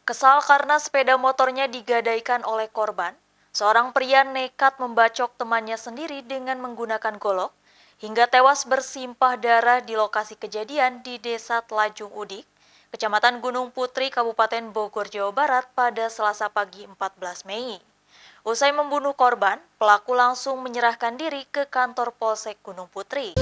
Kesal karena sepeda motornya digadaikan oleh korban, seorang pria nekat membacok temannya sendiri dengan menggunakan golok hingga tewas bersimpah darah di lokasi kejadian di Desa Telajung Udik, Kecamatan Gunung Putri, Kabupaten Bogor, Jawa Barat pada Selasa pagi 14 Mei. Usai membunuh korban, pelaku langsung menyerahkan diri ke kantor Polsek Gunung Putri.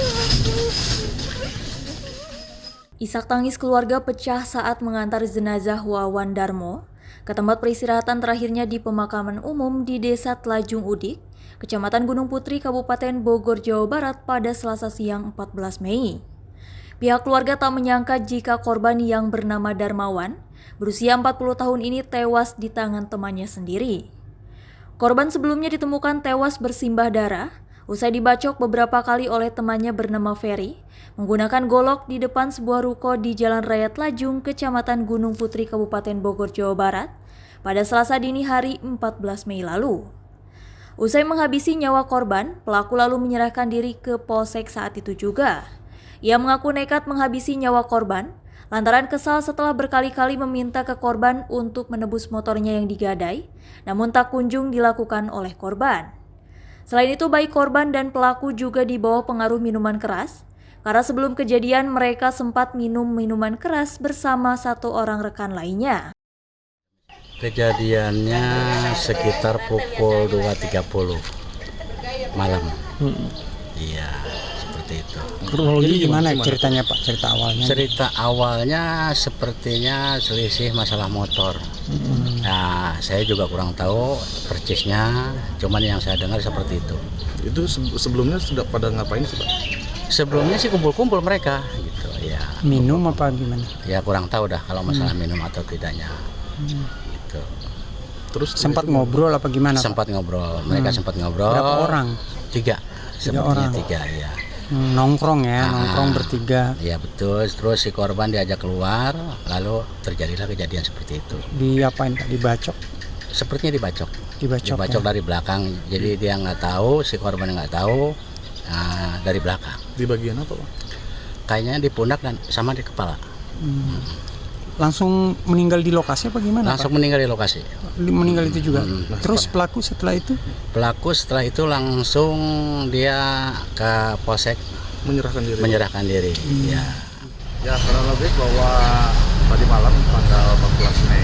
Isak tangis keluarga pecah saat mengantar jenazah Wawan Darmo ke tempat peristirahatan terakhirnya di pemakaman umum di Desa Telajung Udik, Kecamatan Gunung Putri, Kabupaten Bogor, Jawa Barat pada Selasa siang 14 Mei. Pihak keluarga tak menyangka jika korban yang bernama Darmawan, berusia 40 tahun ini tewas di tangan temannya sendiri. Korban sebelumnya ditemukan tewas bersimbah darah usai dibacok beberapa kali oleh temannya bernama Ferry menggunakan golok di depan sebuah ruko di Jalan Raya Telajung, Kecamatan Gunung Putri, Kabupaten Bogor, Jawa Barat pada Selasa dini hari 14 Mei lalu. Usai menghabisi nyawa korban, pelaku lalu menyerahkan diri ke Polsek saat itu juga. Ia mengaku nekat menghabisi nyawa korban lantaran kesal setelah berkali-kali meminta ke korban untuk menebus motornya yang digadai, namun tak kunjung dilakukan oleh korban. Selain itu, baik korban dan pelaku juga di bawah pengaruh minuman keras, karena sebelum kejadian mereka sempat minum minuman keras bersama satu orang rekan lainnya. Kejadiannya sekitar pukul 2.30 malam. Iya, seperti itu. Kronologi gimana ceritanya Pak? Cerita awalnya? Cerita awalnya sepertinya selisih masalah motor. Nah, saya juga kurang tahu persisnya, cuman yang saya dengar seperti itu. Itu sebelumnya sudah pada ngapain sih Pak? Sebelumnya sih kumpul-kumpul mereka gitu ya. Minum apa gimana? Ya kurang tahu dah kalau masalah minum atau tidaknya. Gitu. Terus sempat ngobrol apa gimana? Sempat ngobrol, mereka sempat ngobrol. Berapa orang? Tiga, sepertinya tiga ya. Nongkrong ya, nongkrong bertiga. Iya betul, terus si korban diajak keluar, lalu terjadilah kejadian seperti itu. Diapain Pak? Dibacok? Sepertinya dibacok Dibacok ya? dari belakang, jadi dia nggak tahu, si korban nggak tahu, dari belakang. Di bagian apa Pak? Kayaknya di pundak dan sama di kepala. Langsung meninggal di lokasi apa gimana Langsung Pak? Meninggal di lokasi. Meninggal itu juga? Terus pelaku setelah itu? Pelaku setelah itu langsung dia ke Polsek menyerahkan diri. Ya. Ya, kronologis bahwa tadi malam tanggal 14 Mei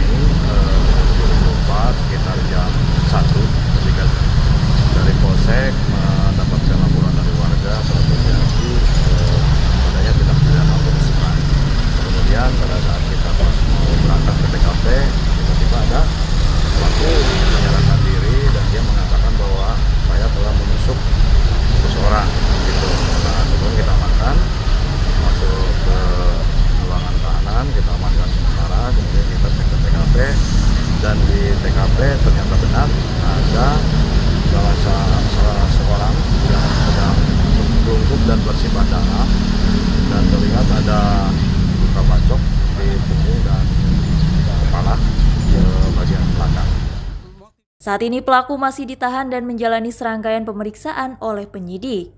2024 sekitar jam 1 ketika dari Polsek mendapatkan laporan dari warga telah terjadi adanya tindak pidana penusukan. Kemudian pada saat kita pas mau berangkat ke TKP, tiba-tiba ada pelaku menyerahkan diri dan dia mengatakan bahwa saya telah menusuk seseorang gitu. Nah, kemudian kita amankan, masuk ke ruangan tahanan, kita amankan sementara, kemudian kita cek ke TKP, dan di TKP ternyata benar ada salah seorang yang sedang bungkuk dan bersimbah darah, dan terlihat ada luka bacok di punggung dan kepala di bagian belakang. Saat ini pelaku masih ditahan dan menjalani serangkaian pemeriksaan oleh penyidik.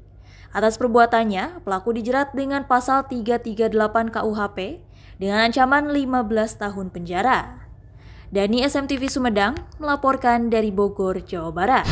Atas perbuatannya, pelaku dijerat dengan pasal 338 KUHP dengan ancaman 15 tahun penjara. Dani SMTV Sumedang melaporkan dari Bogor, Jawa Barat.